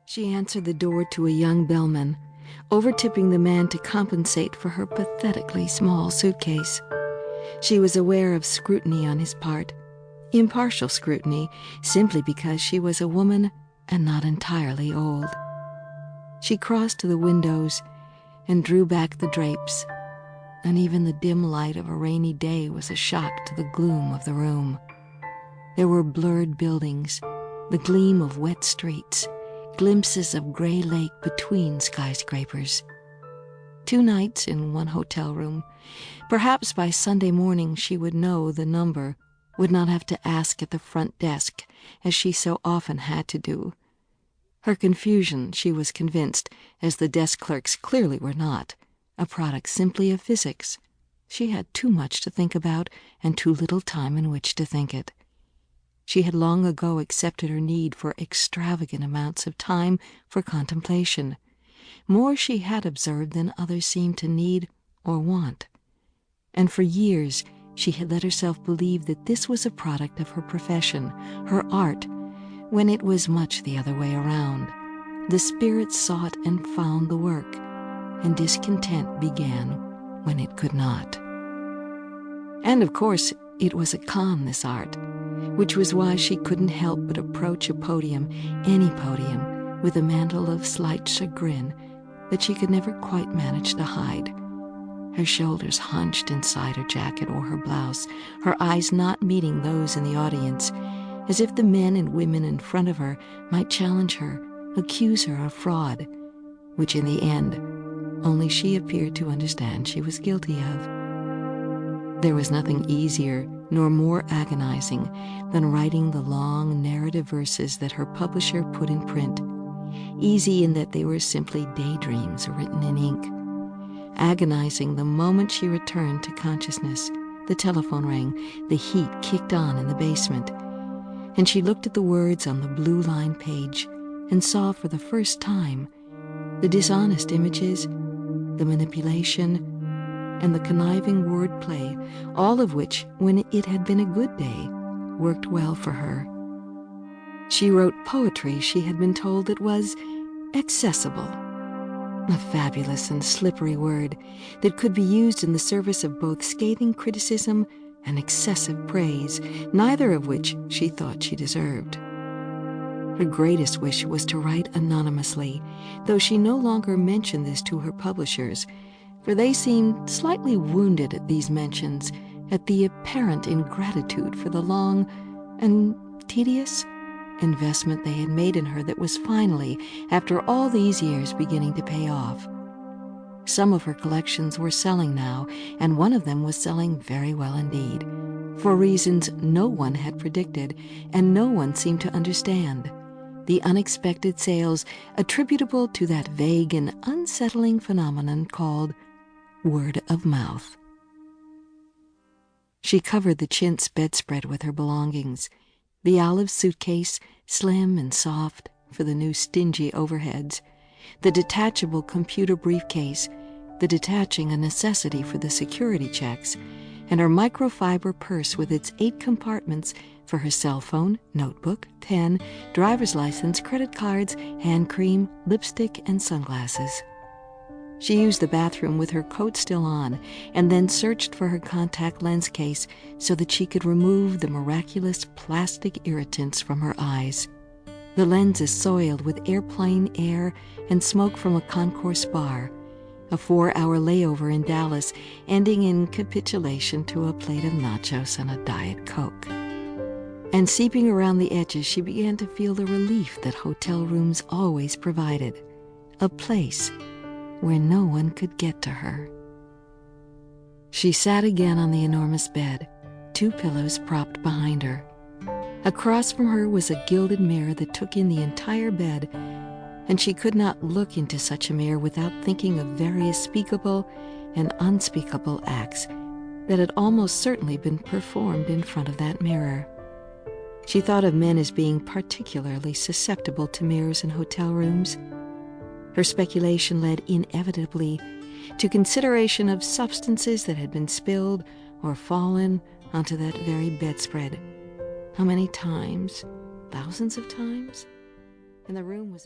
She answered the door to a young bellman, overtipping the man to compensate for her pathetically small suitcase. She was aware of scrutiny on his part, impartial scrutiny, simply because she was a woman and not entirely old. She crossed to the windows and drew back the drapes, and even the dim light of a rainy day was a shock to the gloom of the room. There were blurred buildings, the gleam of wet streets, glimpses of gray lake between skyscrapers. 2 nights in one hotel room. Perhaps by Sunday morning she would know the number, would not have to ask at the front desk, as she so often had to do. Her confusion, she was convinced, as the desk clerks clearly were not, a product simply of physics. She had too much to think about and too little time in which to think it. She had long ago accepted her need for extravagant amounts of time for contemplation, more she had observed than others seemed to need or want. And for years she had let herself believe that this was a product of her profession, her art, when it was much the other way around. The spirit sought and found the work, and discontent began when it could not. And of course, it was a con, this art, which was why she couldn't help but approach a podium, any podium, with a mantle of slight chagrin that she could never quite manage to hide. Her shoulders hunched inside her jacket or her blouse, her eyes not meeting those in the audience, as if the men and women in front of her might challenge her, accuse her of fraud, which in the end only she appeared to understand she was guilty of. There was nothing easier nor more agonizing than writing the long narrative verses that her publisher put in print, easy in that they were simply daydreams written in ink. Agonizing the moment she returned to consciousness. The telephone rang, the heat kicked on in the basement, and she looked at the words on the blue-lined page and saw for the first time the dishonest images, the manipulation, and the conniving wordplay, all of which, when it had been a good day, worked well for her. She wrote poetry she had been told that was accessible, a fabulous and slippery word that could be used in the service of both scathing criticism and excessive praise, neither of which she thought she deserved. Her greatest wish was to write anonymously, though she no longer mentioned this to her publishers, for they seemed slightly wounded at these mentions, at the apparent ingratitude for the long and tedious investment they had made in her that was finally, after all these years, beginning to pay off. Some of her collections were selling now, and one of them was selling very well indeed, for reasons no one had predicted and no one seemed to understand. The unexpected sales attributable to that vague and unsettling phenomenon called word of mouth. She covered the chintz bedspread with her belongings, the olive suitcase, slim and soft for the new stingy overheads, the detachable computer briefcase, the detaching a necessity for the security checks, and her microfiber purse with its 8 compartments for her cell phone, notebook, pen, driver's license, credit cards, hand cream, lipstick, and sunglasses. She used the bathroom with her coat still on, and then searched for her contact lens case so that she could remove the miraculous plastic irritants from her eyes. The lens is soiled with airplane air and smoke from a concourse bar, a 4-hour layover in Dallas ending in capitulation to a plate of nachos and a Diet Coke. And seeping around the edges, she began to feel the relief that hotel rooms always provided, a place where no one could get to her. She sat again on the enormous bed, 2 pillows propped behind her. Across from her was a gilded mirror that took in the entire bed, and she could not look into such a mirror without thinking of various speakable and unspeakable acts that had almost certainly been performed in front of that mirror. She thought of men as being particularly susceptible to mirrors in hotel rooms. Her speculation led inevitably to consideration of substances that had been spilled or fallen onto that very bedspread. How many times? Thousands of times? And the room was